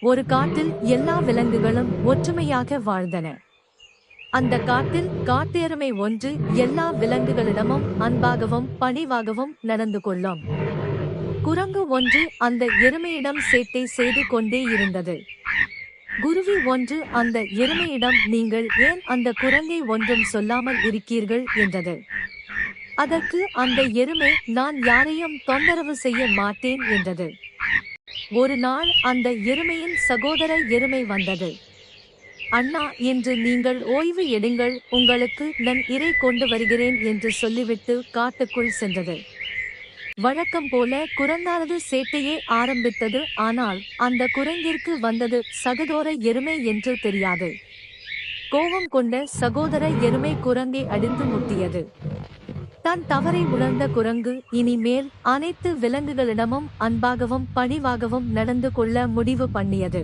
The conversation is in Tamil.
ஒரு காட்டில் எல்லா விலங்குகளும் ஒற்றுமையாக வாழ்ந்தன. அந்த காட்டில் காட்டெருமை ஒன்று எல்லா விலங்குகளிடமும் அன்பாகவும் பணிவாகவும் நடந்து கொள்ளும். குரங்கு ஒன்று அந்த எருமையிடம் சேட்டை செய்து கொண்டே இருந்தது. குருவி ஒன்று அந்த எருமையிடம், நீங்கள் ஏன் அந்த குரங்கை ஒன்றும் சொல்லாமல் இருக்கீர்கள் என்றது. அதற்கு அந்த எருமை, நான் யாரையும் தொந்தரவு செய்ய மாட்டேன் என்றது. ஒரு நாள் அந்த எருமையின் சகோதர எருமை வந்தது. அண்ணா, இன்று நீங்கள் ஓய்வு எடுங்கள், உங்களுக்கு நான் இரை கொண்டு வருகிறேன் என்று சொல்லிவிட்டு காட்டுக்குள் சென்றது. வழக்கம் போல குரங்கானது சேட்டையே ஆரம்பித்தது. ஆனால் அந்த குரங்கிற்கு வந்தது சகோதர எருமை என்று தெரியாது. கோபம் கொண்ட சகோதர எருமை குரங்கை அடித்து முட்டியது. தன் தவறை உணர்ந்த குரங்கு இனிமேல் அனைத்து விலங்குகளிடமும் அன்பாகவும் பணிவாகவும் நடந்து கொள்ள முடிவு பண்ணியது.